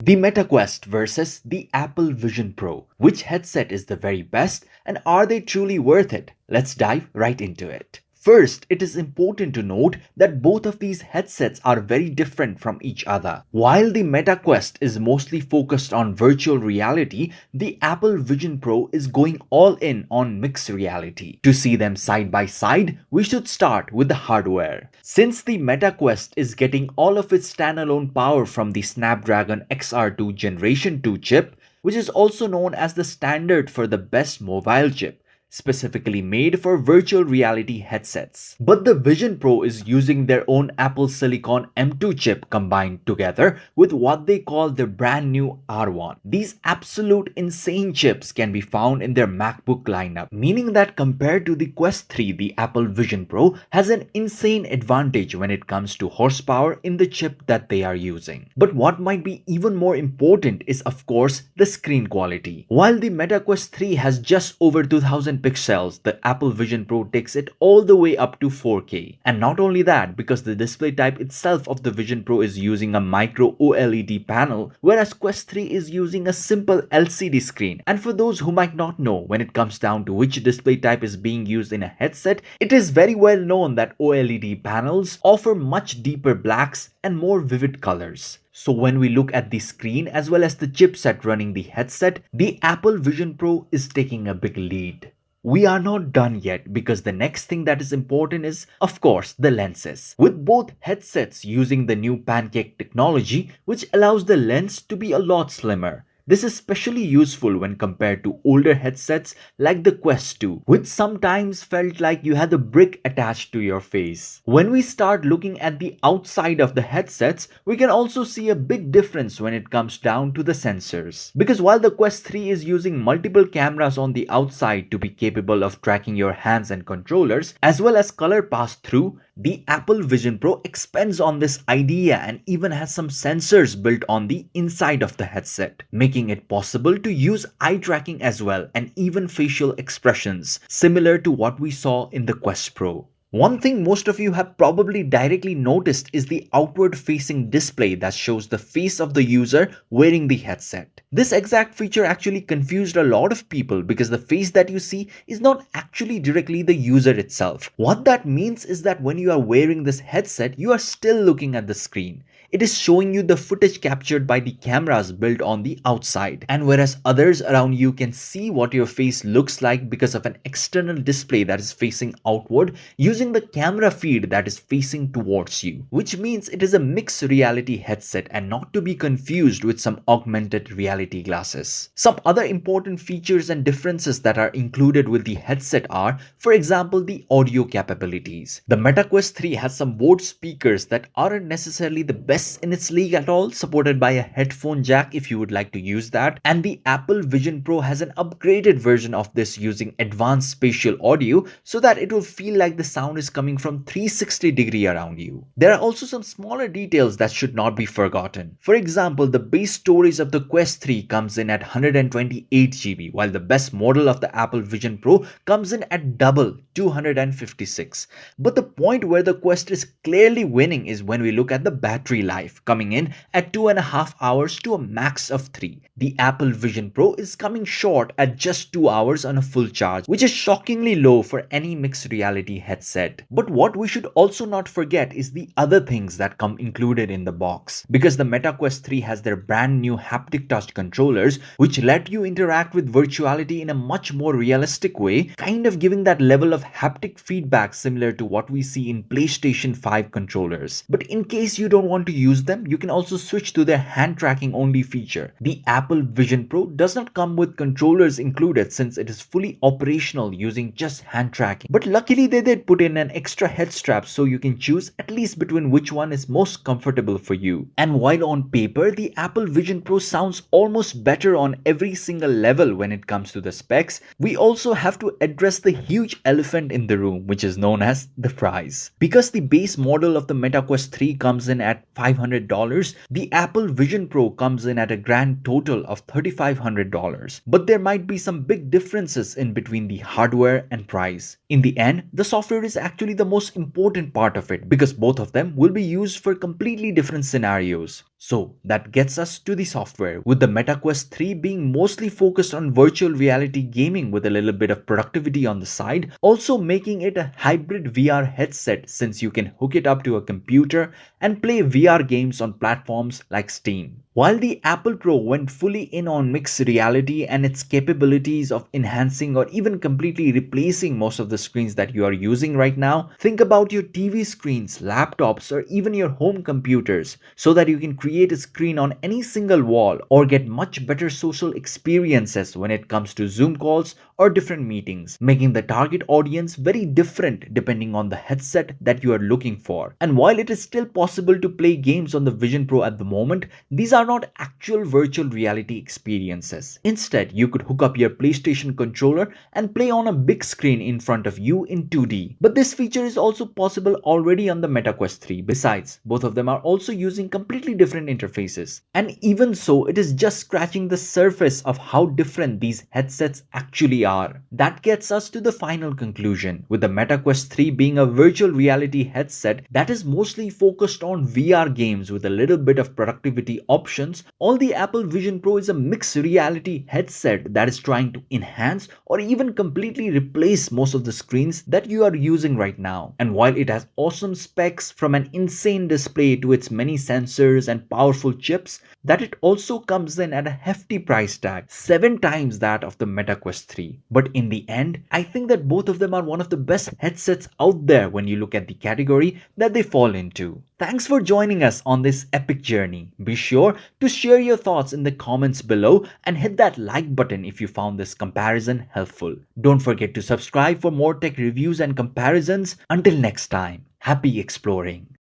The Meta Quest versus the Apple Vision Pro. Which headset is the very best and are they truly worth it? Let's dive right into it. First, it is important to note that both of these headsets are very different from each other. While the Meta Quest is mostly focused on virtual reality, the Apple Vision Pro is going all in on mixed reality. To see them side by side, we should start with the hardware. Since the Meta Quest is getting all of its standalone power from the Snapdragon XR2 Generation 2 chip, which is also known as the standard for the best mobile chip, specifically made for virtual reality headsets. But the Vision Pro is using their own Apple Silicon M2 chip combined together with what they call their brand new R1. These absolute insane chips can be found in their MacBook lineup, meaning that compared to the Quest 3, the Apple Vision Pro has an insane advantage when it comes to horsepower in the chip that they are using. But what might be even more important is of course the screen quality. While the Meta Quest 3 has just over 2000 pixels, the Apple Vision Pro takes it all the way up to 4K. And not only that, because the display type itself of the Vision Pro is using a micro OLED panel, whereas Quest 3 is using a simple LCD screen. And for those who might not know, when it comes down to which display type is being used in a headset, it is very well known that OLED panels offer much deeper blacks and more vivid colors. So when we look at the screen as well as the chipset running the headset, the Apple Vision Pro is taking a big lead. We are not done yet because the next thing that is important is, of course, the lenses. With both headsets using the new pancake technology, which allows the lens to be a lot slimmer. This is especially useful when compared to older headsets like the Quest 2, which sometimes felt like you had a brick attached to your face. When we start looking at the outside of the headsets, we can also see a big difference when it comes down to the sensors. Because while the Quest 3 is using multiple cameras on the outside to be capable of tracking your hands and controllers, as well as color pass-through, the Apple Vision Pro expands on this idea and even has some sensors built on the inside of the headset, making it possible to use eye tracking as well and even facial expressions, similar to what we saw in the Quest Pro. One thing most of you have probably directly noticed is the outward-facing display that shows the face of the user wearing the headset. This exact feature actually confused a lot of people because the face that you see is not actually directly the user itself. What that means is that when you are wearing this headset, you are still looking at the screen. It is showing you the footage captured by the cameras built on the outside. And whereas others around you can see what your face looks like because of an external display that is facing outward using the camera feed that is facing towards you. Which means it is a mixed reality headset and not to be confused with some augmented reality glasses. Some other important features and differences that are included with the headset are, for example, the audio capabilities. The Meta Quest 3 has some Bose speakers that aren't necessarily the best in its league at all, supported by a headphone jack if you would like to use that, and the Apple Vision Pro has an upgraded version of this using advanced spatial audio so that it will feel like the sound is coming from 360-degree around you. There are also some smaller details that should not be forgotten. For example, the base storage of the Quest 3 comes in at 128 GB, while the best model of the Apple Vision Pro comes in at double 256. But the point where the Quest is clearly winning is when we look at the battery life, coming in at 2.5 hours to a max of 3. The Apple Vision Pro is coming short at just 2 hours on a full charge, which is shockingly low for any mixed reality headset. But what we should also not forget is the other things that come included in the box. Because the Meta Quest 3 has their brand new haptic touch controllers, which let you interact with virtuality in a much more realistic way, kind of giving that level of haptic feedback similar to what we see in PlayStation 5 controllers. But in case you don't want to use them, you can also switch to their hand tracking only feature. The Apple Vision Pro does not come with controllers included since it is fully operational using just hand tracking. But luckily they did put in an extra head strap so you can choose at least between which one is most comfortable for you. And while on paper, the Apple Vision Pro sounds almost better on every single level when it comes to the specs, we also have to address the huge elephant in the room, which is known as the price. Because the base model of the Meta Quest 3 comes in at $500, the Apple Vision Pro comes in at a grand total of $3,500. But there might be some big differences in between the hardware and price. In the end, the software is actually the most important part of it because both of them will be used for completely different scenarios. So that gets us to the software, with the MetaQuest 3 being mostly focused on virtual reality gaming with a little bit of productivity on the side, also making it a hybrid VR headset since you can hook it up to a computer and play VR games on platforms like Steam. While the Apple Pro went fully in on mixed reality and its capabilities of enhancing or even completely replacing most of the screens that you are using right now, think about your TV screens, laptops, or even your home computers so that you can create a screen on any single wall or get much better social experiences when it comes to Zoom calls or different meetings, making the target audience very different depending on the headset that you are looking for. And while it is still possible to play games on the Vision Pro at the moment, these are not actual virtual reality experiences. Instead, you could hook up your PlayStation controller and play on a big screen in front of you in 2D. But this feature is also possible already on the MetaQuest 3. Besides, both of them are also using completely different interfaces. And even so, it is just scratching the surface of how different these headsets actually are. That gets us to the final conclusion, with the MetaQuest 3 being a virtual reality headset that is mostly focused on VR games with a little bit of productivity options. All the Apple Vision Pro is a mixed reality headset that is trying to enhance or even completely replace most of the screens that you are using right now. And while it has awesome specs, from an insane display to its many sensors and powerful chips, that it also comes in at a hefty price tag, 7 times that of the MetaQuest 3. But in the end, I think that both of them are one of the best headsets out there when you look at the category that they fall into. Thanks for joining us on this epic journey. Be sure to share your thoughts in the comments below and hit that like button if you found this comparison helpful. Don't forget to subscribe for more tech reviews and comparisons. Until next time, happy exploring.